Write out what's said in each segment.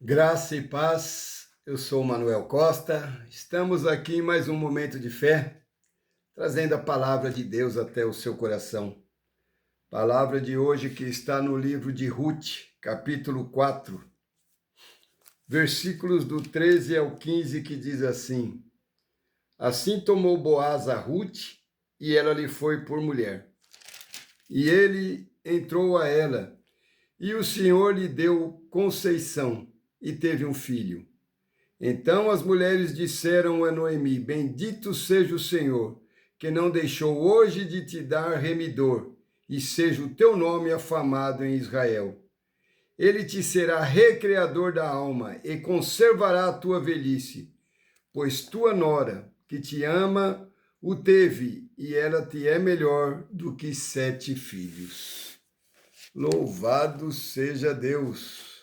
Graça e paz, eu sou Manuel Costa, estamos aqui em mais um momento de fé, trazendo a palavra de Deus até o seu coração. Palavra de hoje que está no livro de Ruth, capítulo 4, versículos do 13 ao 15, que diz assim: Assim tomou Boaz a Ruth, e ela lhe foi por mulher. E ele entrou a ela, e o Senhor lhe deu conceição, e teve um filho. Então as mulheres disseram a Noemi: Bendito seja o Senhor, que não deixou hoje de te dar remidor, e seja o teu nome afamado em Israel. Ele te será recreador da alma e conservará a tua velhice, pois tua nora, que te ama, o teve, e ela te é melhor do que 7 filhos. Louvado seja Deus!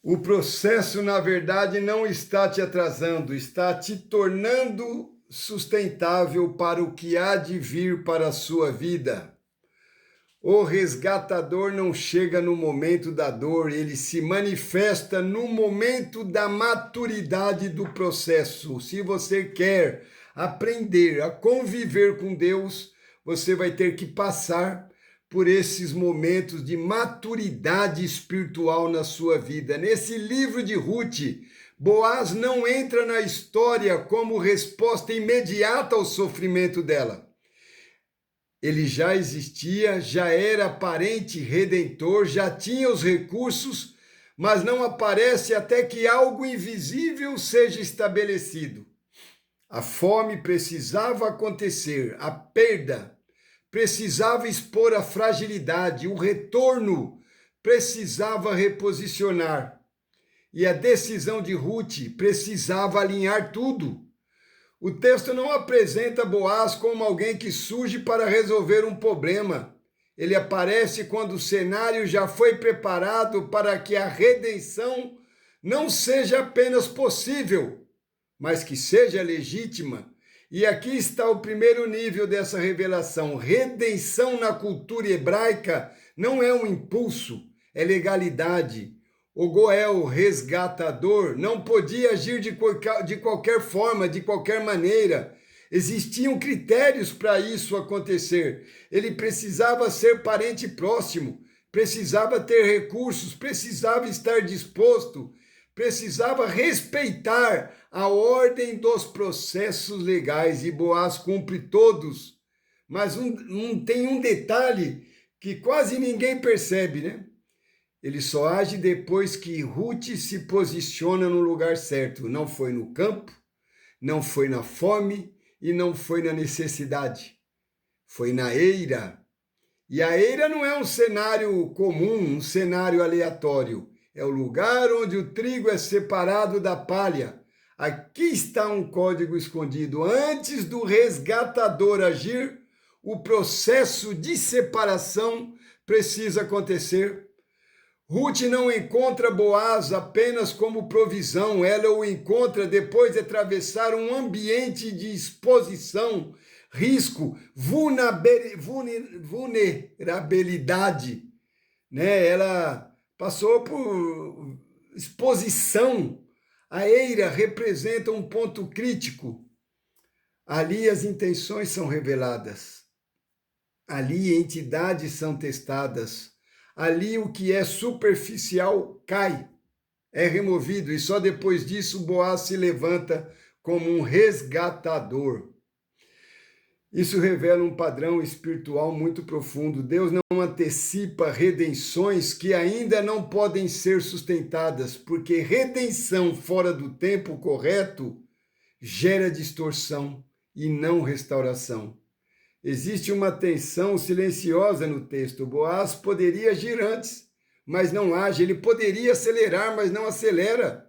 O processo, na verdade, não está te atrasando, está te tornando sustentável para o que há de vir para a sua vida. O resgatador não chega no momento da dor, ele se manifesta no momento da maturidade do processo. Se você quer aprender a conviver com Deus, você vai ter que passar por esses momentos de maturidade espiritual na sua vida. Nesse livro de Ruth, Boaz não entra na história como resposta imediata ao sofrimento dela. Ele já existia, já era parente redentor, já tinha os recursos, mas não aparece até que algo invisível seja estabelecido. A fome precisava acontecer, a perda precisava expor a fragilidade, o retorno precisava reposicionar. E a decisão de Ruth precisava alinhar tudo. O texto não apresenta Boaz como alguém que surge para resolver um problema. Ele aparece quando o cenário já foi preparado para que a redenção não seja apenas possível, mas que seja legítima. E aqui está o primeiro nível dessa revelação. Redenção na cultura hebraica não é um impulso, é legalidade. O Goel, resgatador, não podia agir de qualquer forma, de qualquer maneira. Existiam critérios para isso acontecer. Ele precisava ser parente próximo, precisava ter recursos, precisava estar disposto, precisava respeitar a ordem dos processos legais, e Boaz cumpre todos. Mas tem um detalhe que quase ninguém percebe, né? Ele só age depois que Ruth se posiciona no lugar certo. Não foi no campo, não foi na fome e não foi na necessidade. Foi na eira. E a eira não é um cenário comum, um cenário aleatório. É o lugar onde o trigo é separado da palha. Aqui está um código escondido. Antes do resgatador agir, o processo de separação precisa acontecer. Ruth não encontra Boaz apenas como provisão, ela o encontra depois de atravessar um ambiente de exposição, risco, vulnerabilidade, né? Ela passou por exposição. A eira representa um ponto crítico. Ali as intenções são reveladas. Ali entidades são testadas. Ali o que é superficial cai, é removido, e só depois disso Boaz se levanta como um resgatador. Isso revela um padrão espiritual muito profundo. Deus não antecipa redenções que ainda não podem ser sustentadas, porque redenção fora do tempo correto gera distorção e não restauração. Existe uma tensão silenciosa no texto. Boaz poderia agir antes, mas não age. Ele poderia acelerar, mas não acelera.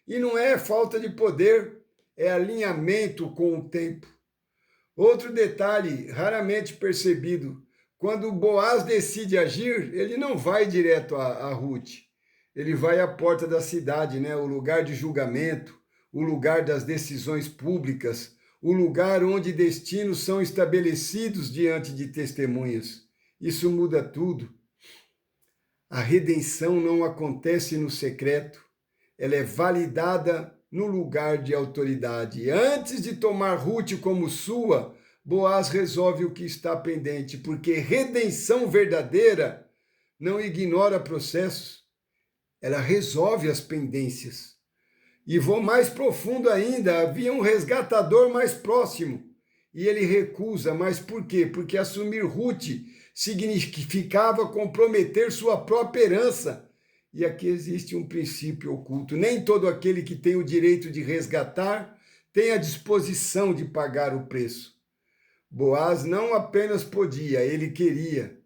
E não é falta de poder, é alinhamento com o tempo. Outro detalhe raramente percebido: quando Boaz decide agir, ele não vai direto a Ruth. Ele vai à porta da cidade, né? O lugar de julgamento, o lugar das decisões públicas, o lugar onde destinos são estabelecidos diante de testemunhas. Isso muda tudo. A redenção não acontece no secreto, ela é validada no lugar de autoridade. Antes de tomar Ruth como sua, Boaz resolve o que está pendente, porque redenção verdadeira não ignora processos, ela resolve as pendências. E vou mais profundo ainda, havia um resgatador mais próximo, e ele recusa, mas por quê? Porque assumir Ruth significava comprometer sua própria herança. E aqui existe um princípio oculto. Nem todo aquele que tem o direito de resgatar tem a disposição de pagar o preço. Boaz não apenas podia, ele queria.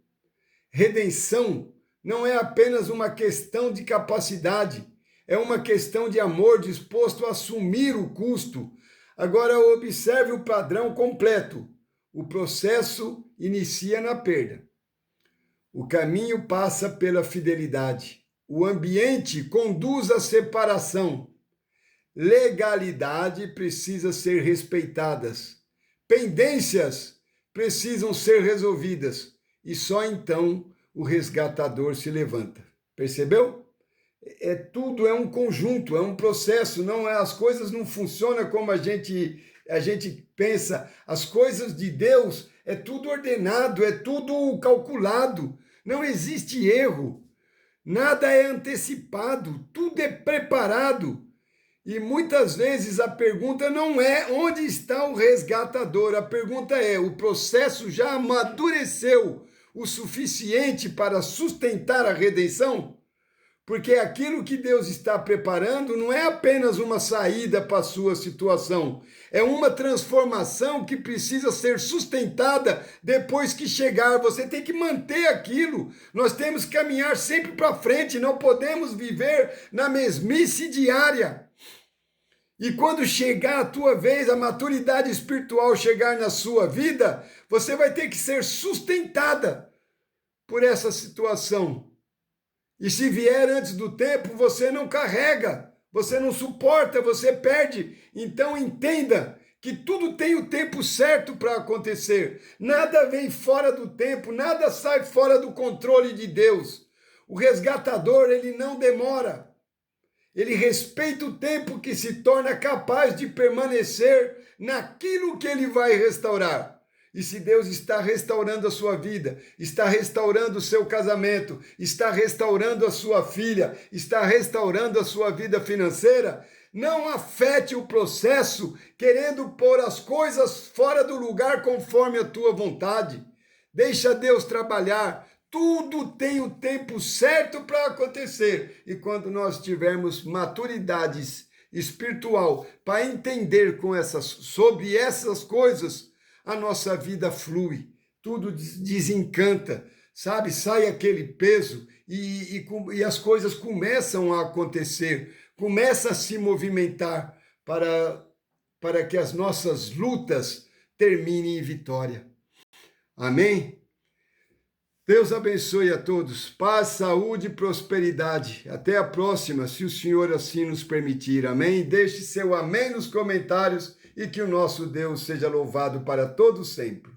Redenção não é apenas uma questão de capacidade, é uma questão de amor disposto a assumir o custo. Agora observe o padrão completo. O processo inicia na perda. O caminho passa pela fidelidade. O ambiente conduz à separação. Legalidade precisa ser respeitadas. Pendências precisam ser resolvidas. E só então o resgatador se levanta. Percebeu? Tudo é um conjunto, é um processo. Não é, as coisas não funcionam como a gente pensa. As coisas de Deus é tudo ordenado, é tudo calculado. Não existe erro. Nada é antecipado, tudo é preparado. E muitas vezes a pergunta não é onde está o resgatador, a pergunta é: o processo já amadureceu o suficiente para sustentar a redenção? Porque aquilo que Deus está preparando não é apenas uma saída para a sua situação, é uma transformação que precisa ser sustentada depois que chegar. Você tem que manter aquilo. Nós temos que caminhar sempre para frente, não podemos viver na mesmice diária. E quando chegar a tua vez, a maturidade espiritual chegar na sua vida, você vai ter que ser sustentada por essa situação. E se vier antes do tempo, você não carrega, você não suporta, você perde. Então entenda que tudo tem o tempo certo para acontecer. Nada vem fora do tempo, nada sai fora do controle de Deus. O resgatador, ele não demora. Ele respeita o tempo que se torna capaz de permanecer naquilo que ele vai restaurar. E se Deus está restaurando a sua vida, está restaurando o seu casamento, está restaurando a sua filha, está restaurando a sua vida financeira, não afete o processo querendo pôr as coisas fora do lugar conforme a tua vontade. Deixa Deus trabalhar. Tudo tem o tempo certo para acontecer. E quando nós tivermos maturidade espiritual para entender sobre essas coisas, a nossa vida flui, tudo desencanta, sabe? Sai aquele peso e as coisas começam a acontecer, começa a se movimentar para que as nossas lutas terminem em vitória. Amém? Deus abençoe a todos. Paz, saúde e prosperidade. Até a próxima, se o Senhor assim nos permitir. Amém? Deixe seu amém nos comentários e que o nosso Deus seja louvado para todos sempre.